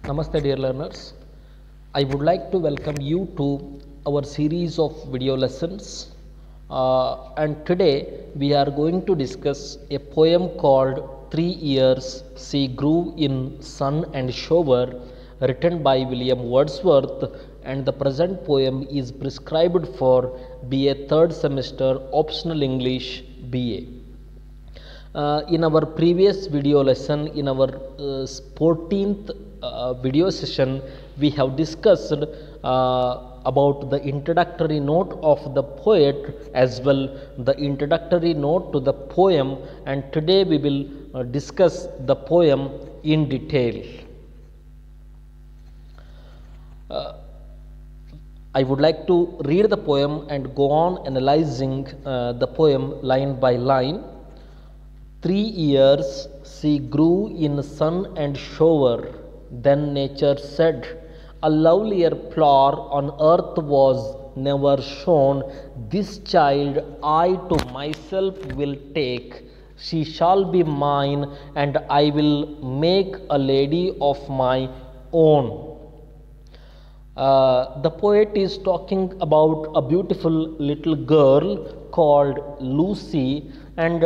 Namaste dear learners. I would like to welcome you to our series of video lessons and today we are going to discuss a poem called 3 Years She Grew in Sun and Shower, written by William Wordsworth, and the present poem is prescribed for BA 3rd semester optional English BA. In our previous video lesson, in our 14th video session, we have discussed about the introductory note of the poet as well the introductory note to the poem, and today we will discuss the poem in detail. I would like to read the poem and go on analyzing the poem line by line. 3 years she grew in sun and shower, then nature said, a lovelier flower on earth was never shown. This child I to myself will take, she shall be mine, and I will make a lady of my own. The poet is talking about a beautiful little girl called Lucy, and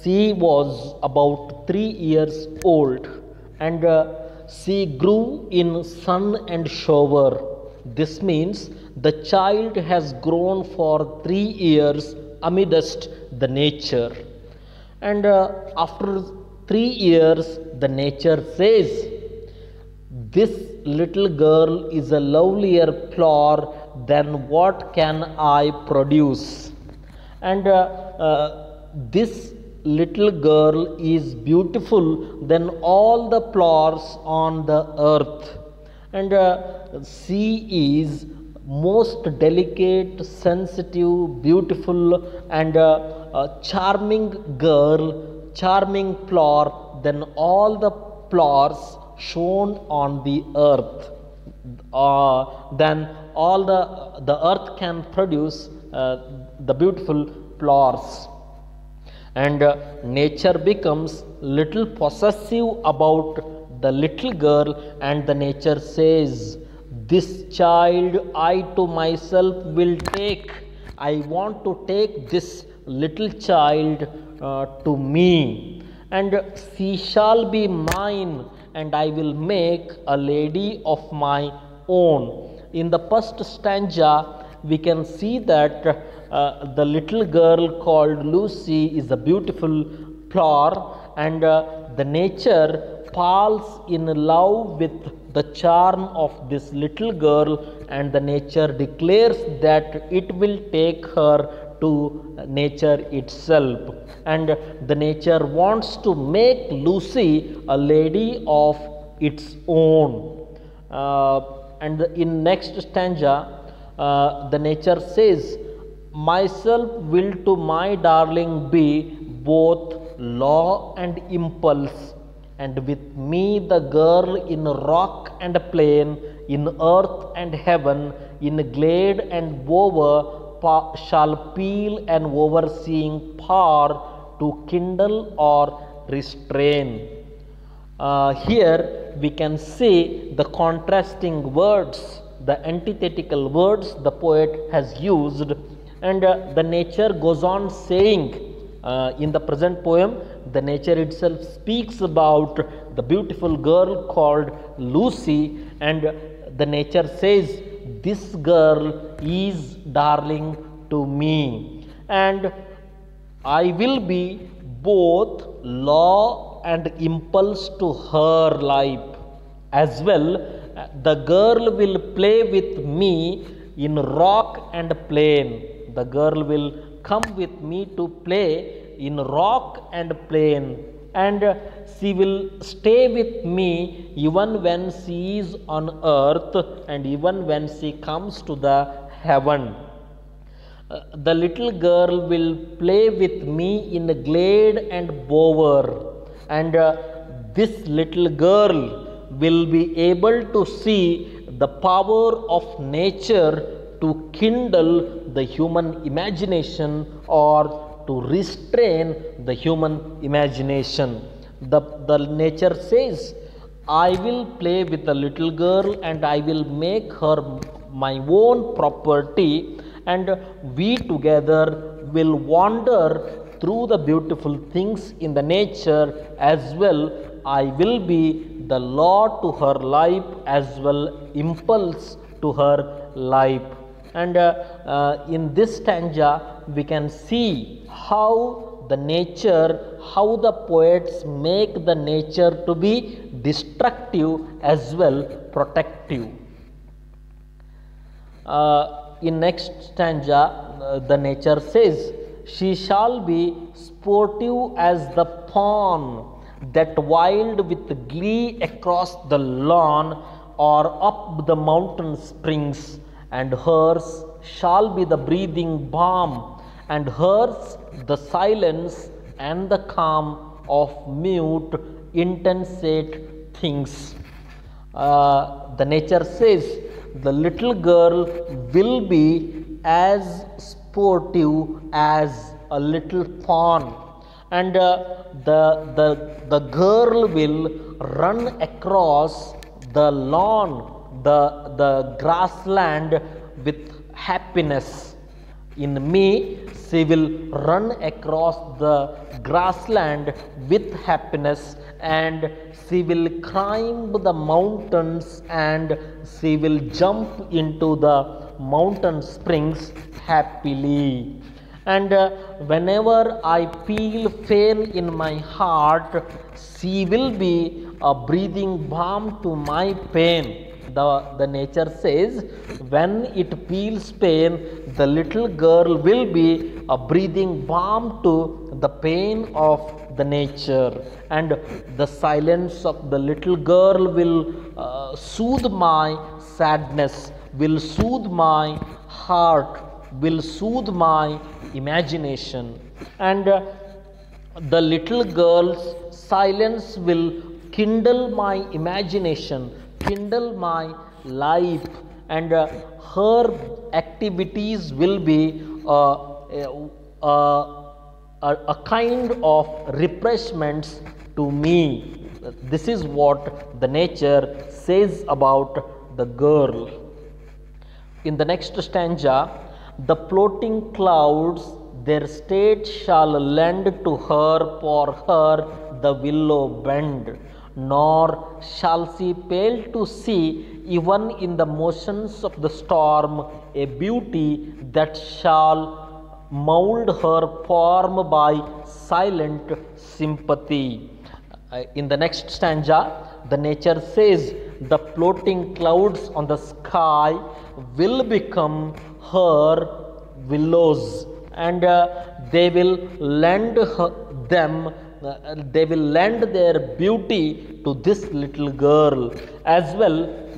she was about 3 years old, and she grew in sun and shower. This means the child has grown for 3 years amidst the nature, and after 3 years the nature says, this little girl is a lovelier flower than what can I produce, and this little girl is beautiful than all the flowers on the earth, and she is most delicate, sensitive, beautiful, and charming girl, charming flower than all the flowers shown on the earth. Then all the earth can produce the beautiful flowers, and nature becomes little possessive about the little girl, and the nature says, this child I to myself will take, I want to take this little child to me, and she shall be mine, and I will make a lady of my own. In the first stanza, we can see that the little girl called Lucy is a beautiful flower, and the nature falls in love with the charm of this little girl, and the nature declares that it will take her to nature itself, and the nature wants to make Lucy a lady of its own. And in next stanza, the nature says, myself will to my darling be both law and impulse, and with me the girl in rock and plain, in earth and heaven, in glade and bower, shall peel an overseeing power to kindle or restrain. Here we can see the contrasting words, the antithetical words the poet has used, and the nature goes on saying, in the present poem, the nature itself speaks about the beautiful girl called Lucy, and the nature says, this girl is darling to me, and I will be both law and impulse to her life. As well, the girl will play with me in rock and plain. The girl will come with me to play in rock and plain, and she will stay with me even when she is on earth and even when she comes to the heaven. The little girl will play with me in glade and bower, and this little girl will be able to see the power of nature to kindle the human imagination or to restrain the human imagination. The nature says, I will play with the little girl and I will make her my own property, and we together will wander through the beautiful things in the nature as well. I will be the law to her life as well, impulse to her life. And in this stanza, we can see how the nature, how the poets make the nature to be destructive as well protective. In next stanza, the nature says, she shall be sportive as the fawn that wild with glee across the lawn or up the mountain springs, and hers shall be the breathing balm, and hers the silence and the calm of mute insensate things. The nature says the little girl will be as sportive as a little fawn, and the girl will run across the lawn, the grassland with happiness. In me, she will run across the grassland with happiness, and she will climb the mountains, and she will jump into the mountain springs happily. And whenever I feel pain in my heart, she will be a breathing balm to my pain. The nature says, when it feels pain, the little girl will be a breathing balm to the pain of the nature, and the silence of the little girl will soothe my sadness, will soothe my heart, will soothe my imagination, and the little girl's silence will kindle my imagination, kindle my life, and her activities will be a kind of refreshments to me. This is what the nature says about the girl. In the next stanza, the floating clouds their state shall lend to her, for her the willow bend, nor shall she fail to see, even in the motions of the storm, a beauty that shall mould her form by silent sympathy. In the next stanza, the nature says the floating clouds on the sky will become her willows, and they will lend they will lend their beauty to this little girl as well.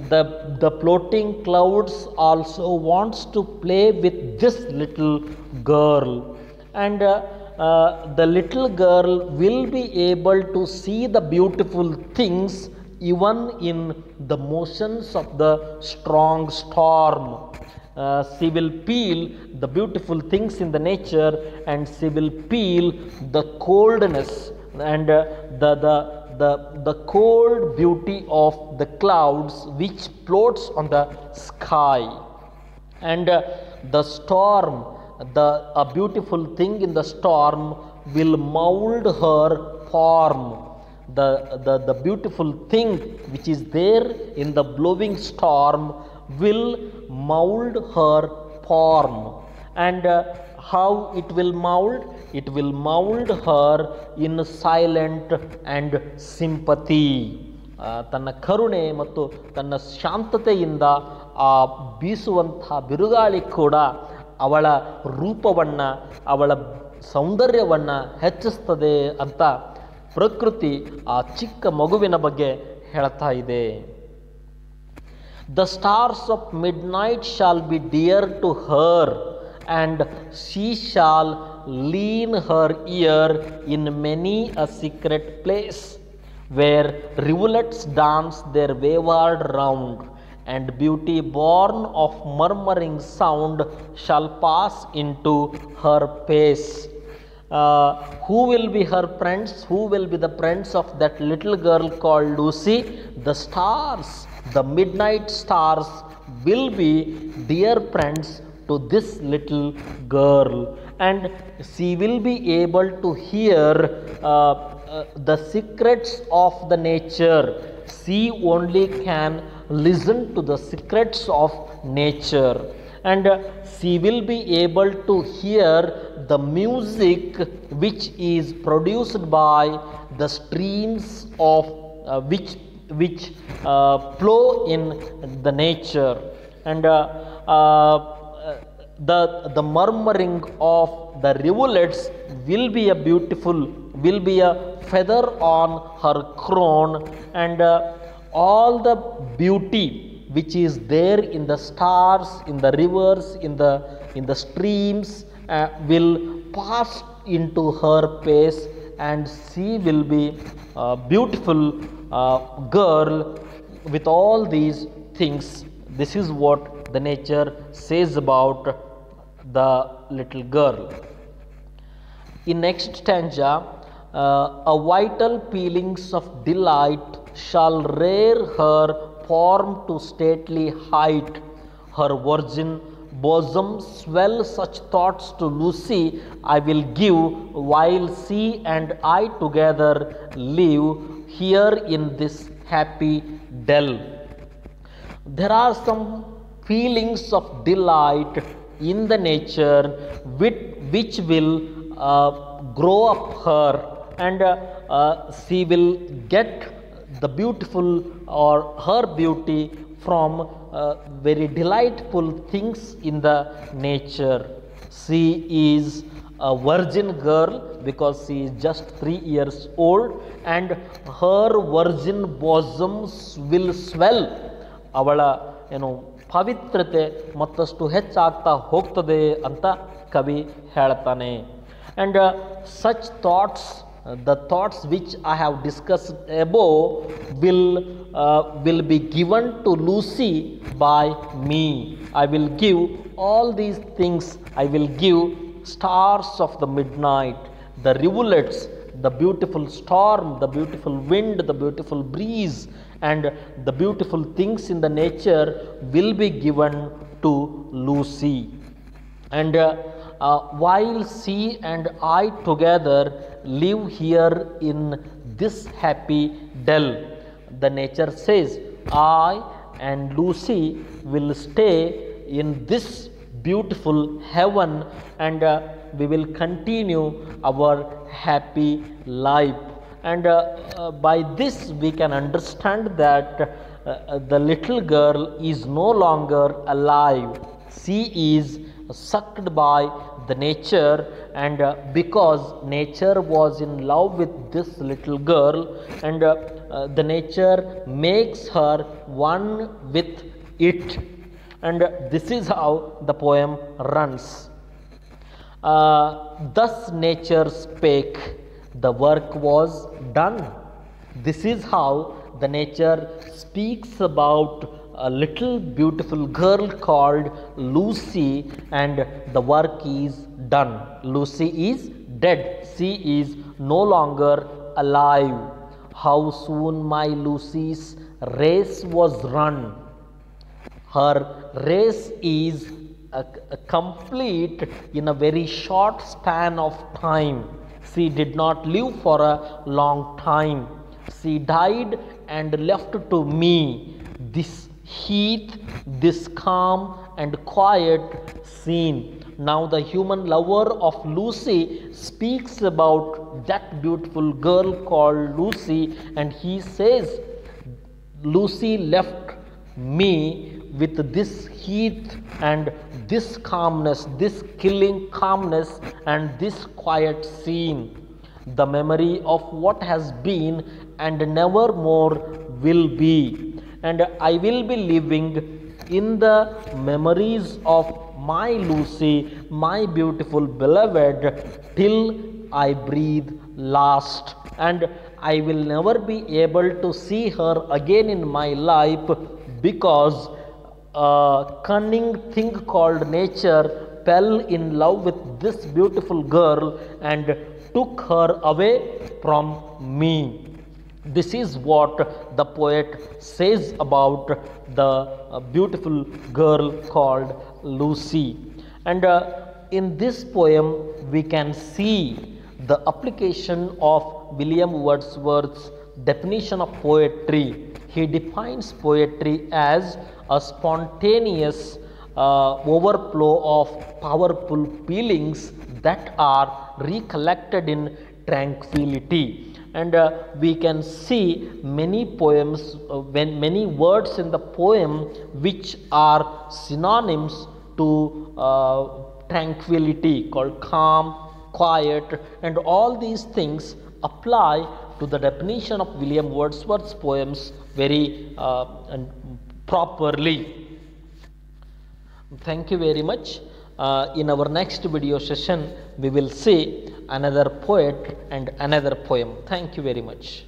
The floating clouds also wants to play with this little girl, and the little girl will be able to see the beautiful things even in the motions of the strong storm. She will feel the beautiful things in the nature, and she will feel the coldness and the cold beauty of the clouds which floats on the sky. And the storm, a beautiful thing in the storm will mold her form. The beautiful thing which is there in the blowing storm will mold her form. And how it will mold? It will mold her in silent and sympathy. ತನ್ನ ಕರುಣೆ ಮತ್ತು ತನ್ನ ಶಾಂತತೆಯಿಂದ ಆ ಬೀಸುವಂಥ ಬಿರುಗಾಳಿ ಕೂಡ ಅವಳ ರೂಪವನ್ನು, ಅವಳ ಸೌಂದರ್ಯವನ್ನು ಹೆಚ್ಚಿಸ್ತದೆ ಅಂತ ಪ್ರಕೃತಿ ಆ ಚಿಕ್ಕ ಮಗುವಿನ ಬಗ್ಗೆ ಹೇಳ್ತಾ ಇದೆ. The stars of midnight shall be dear to her, and she shall lean her ear in many a secret place, where rivulets dance their wayward round, and beauty born of murmuring sound shall pass into her pace. Who will be her friends? Who will be the friends of that little girl called Lucy? The stars, the midnight stars will be dear friends to this little girl, and she will be able to hear the secrets of the nature. She only can listen to the secrets of nature, and she will be able to hear the music which is produced by the streams of which flow in the nature, and the murmuring of the rivulets will be a feather on her crown, and all the beauty which is there in the stars, in the rivers, in the streams will pass into her face, and she will be a beautiful girl with all these things. This is what the nature says about the little girl. In next stanza, a vital feelings of delight shall rear her form to stately height, her virgin bosom swell. Such thoughts to Lucy I will give, while she and I together live here in this happy dell. There are some feelings of delight in the nature which will grow up her, and she will get the beautiful or her beauty from very delightful things in the nature. She is a virgin girl because she is just 3 years old, and her virgin bosoms will swell. ಅವಳ ಏನು ಪವಿತ್ರತೆ ಮತ್ತಷ್ಟು ಹೆಚ್ಚಾಗ್ತಾ ಹೋಗ್ತದೆ ಅಂತ ಕವಿ ಹೇಳ್ತಾನೆ. And such thoughts, the thoughts which I have discussed above will be given to Lucy by me. I will give all these things. I will give stars of the midnight, the rivulets, the beautiful storm, the beautiful wind, the beautiful breeze, and the beautiful things in the nature will be given to Lucy. And while she and I together live here in this happy dell, the nature says, I and Lucy will stay in this beautiful heaven, and we will continue our happy life. And by this we can understand that the little girl is no longer alive. She is sucked by the nature, and because nature was in love with this little girl, and the nature makes her one with it. And this is how the poem runs. Thus nature spake, the work was done. This is how the nature speaks about a little beautiful girl called Lucy, and the work is done. Lucy is dead. She is no longer alive. How soon my Lucy's race was run. Her race is complete in a very short span of time. She did not live for a long time. She died and left to me this heath, this calm and quiet scene. Now the human lover of Lucy speaks about that beautiful girl called Lucy, and he says, Lucy left me with this heath and this calmness, this killing calmness and this quiet scene, the memory of what has been and never more will be. And I will be living in the memories of my Lucy, my beautiful beloved, till I breathe last. And I will never be able to see her again in my life, because a cunning thing called nature fell in love with this beautiful girl and took her away from me. This is what the poet says about the beautiful girl called Lucy. And in this poem, we can see the application of William Wordsworth's definition of poetry. He defines poetry as a spontaneous overflow of powerful feelings that are recollected in tranquility. And we can see many poems, when many words in the poem which are synonyms to tranquility, called calm, quiet, and all these things apply to the definition of William Wordsworth's poems very properly. Thank you very much. In our next video session, we will see another poet and another poem. Thank you very much.